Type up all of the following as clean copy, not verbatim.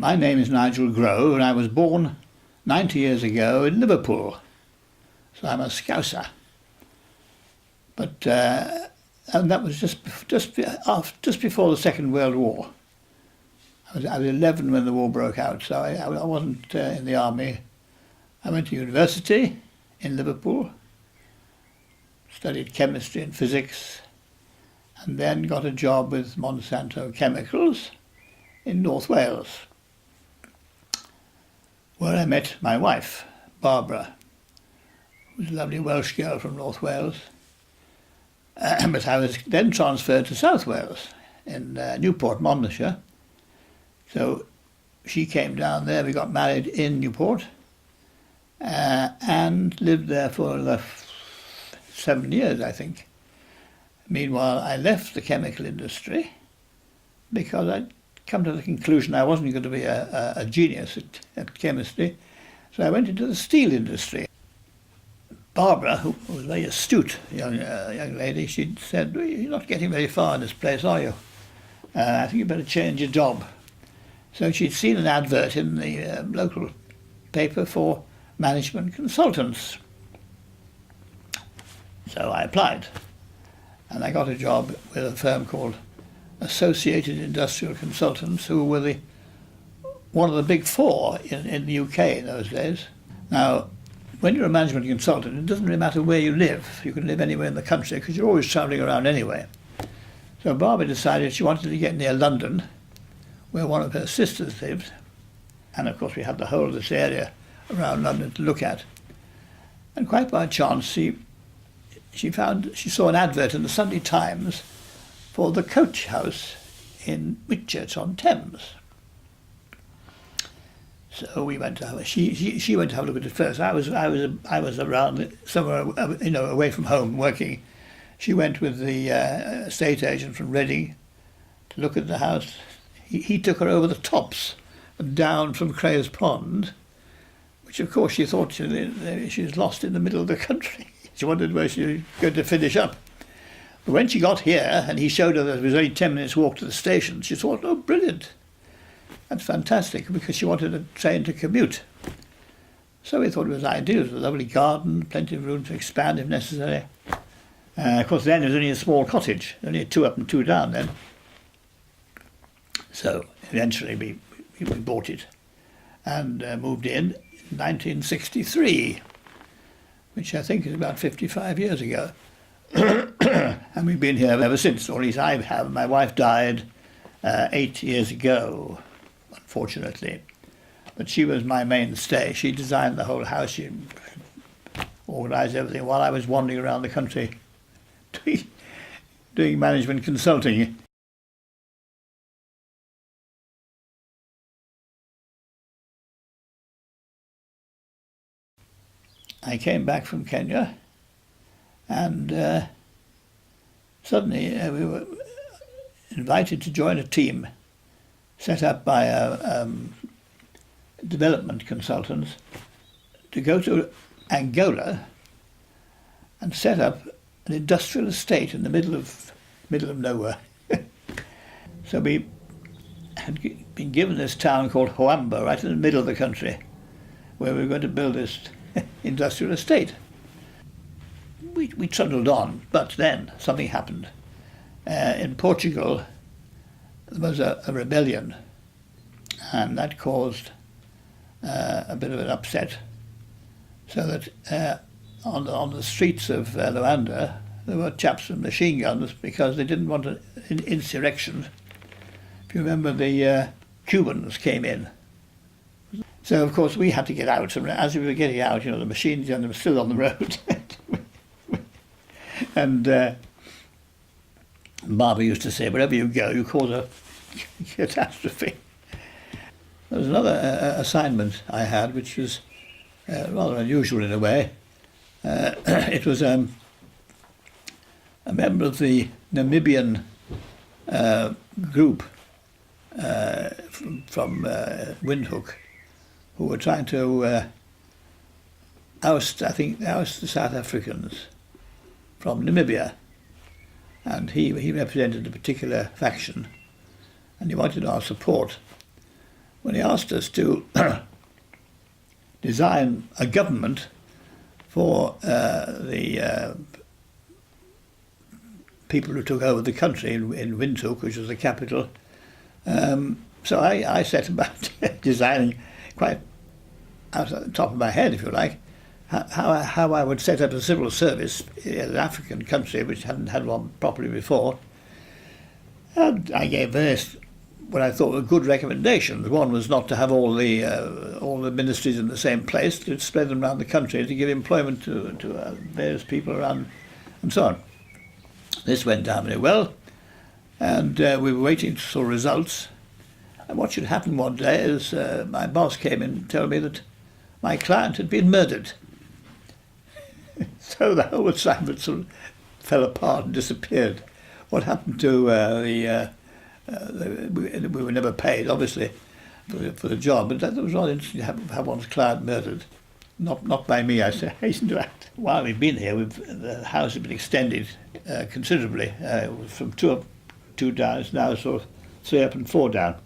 My name is Nigel Groves and I was born 90 years ago in Liverpool, so I'm a Scouser. But and that was just before the Second World War. I was 11 when the war broke out, so I wasn't in the army. I went to university in Liverpool, studied chemistry and physics, and then got a job with Monsanto Chemicals in North Wales, where I met my wife, Barbara, who was a lovely Welsh girl from North Wales. But I was then transferred to South Wales in Newport, Monmouthshire. So she came down there, we got married in Newport, and lived there for 7 years, I think. Meanwhile, I left the chemical industry because I'd come to the conclusion I wasn't going to be a genius at chemistry, so I went into the steel industry. Barbara, who was a very astute young lady, she said, "You're not getting very far in this place, are you? I think you better change your job." So she'd seen an advert in the local paper for management consultants. So I applied, and I got a job with a firm called Associated Industrial Consultants, who were one of the big four in the UK in those days. Now, when you're a management consultant, it doesn't really matter where you live. You can live anywhere in the country because you're always travelling around anyway. So Barbara decided she wanted to get near London, where one of her sisters lived, and of course we had the whole of this area around London to look at. And quite by chance, she saw an advert in the Sunday Times for the coach house in Whitchurch on Thames. So we went to have she went to have a look at it first. I was around somewhere, away from home working. She went with the estate agent from Reading to look at the house. He took her over the tops and down from Cray's Pond, which of course she thought she was lost in the middle of the country. She wondered where she was going to finish up. But when she got here and he showed her that it was only 10 minutes walk to the station, she thought, "Oh, brilliant. That's fantastic," because she wanted a train to commute. So we thought it was ideal. It was a lovely garden, plenty of room to expand if necessary. Of course, then it was only a small cottage, only a 2 up and 2 down then. So eventually we bought it and moved in 1963, which I think is about 55 years ago. And we've been here ever since, or at least I have. My wife died 8 years ago, unfortunately. But she was my mainstay. She designed the whole house. She organised everything while I was wandering around the country doing management consulting. I came back from Kenya, and suddenly we were invited to join a team set up by development consultants to go to Angola and set up an industrial estate in the middle of nowhere. So we had been given this town called Huamba, right in the middle of the country, where we were going to build this industrial estate. We trundled on, but then something happened. In Portugal, there was a rebellion, and that caused a bit of an upset, so that on the streets of Luanda there were chaps with machine guns because they didn't want an insurrection. If you remember, the Cubans came in. So of course we had to get out, and as we were getting out, the machine guns were still on the road. And Barbara used to say, "Wherever you go, you cause a catastrophe." There was another assignment I had, which was rather unusual in a way. It was a member of the Namibian group from Windhoek, who were trying to oust the South Africans from Namibia, and he represented a particular faction, and he wanted our support. when he asked us to design a government for the people who took over the country in Windhoek, which was the capital. So I set about designing, quite out at the top of my head, if you like, how I would set up a civil service in an African country which hadn't had one properly before. And I gave various, what I thought were good recommendations. One was not to have all the ministries in the same place, to spread them around the country, to give employment to various people around, and so on. This went down very well, and we were waiting for results. And what should happen one day is my boss came in and told me that my client had been murdered. So the whole assignment sort of fell apart and disappeared. What happened to we were never paid, obviously, for the job, but that was rather interesting to have one's client murdered. Not by me, I hasten to add. While we've been here, the house has been extended considerably, from two down, it's now sort of 3 up and 4 down.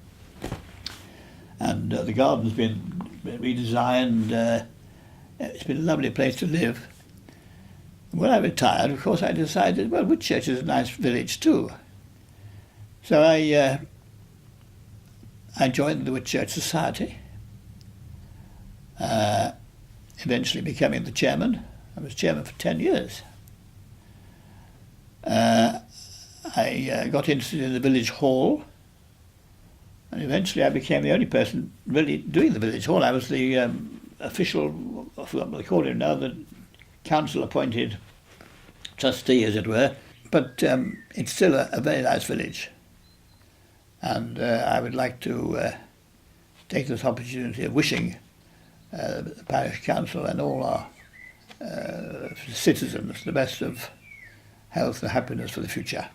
And the garden's been redesigned. It's been a lovely place to live. When I retired, of course, I decided, well, Whitchurch is a nice village too. So I joined the Whitchurch Society, eventually becoming the chairman. I was chairman for 10 years. I got interested in the village hall, and eventually I became the only person really doing the village hall. I was the official, I forgot what they call it now, the council-appointed trustee, as it were. But it's still a very nice village. And I would like to take this opportunity of wishing the parish council and all our citizens the best of health and happiness for the future.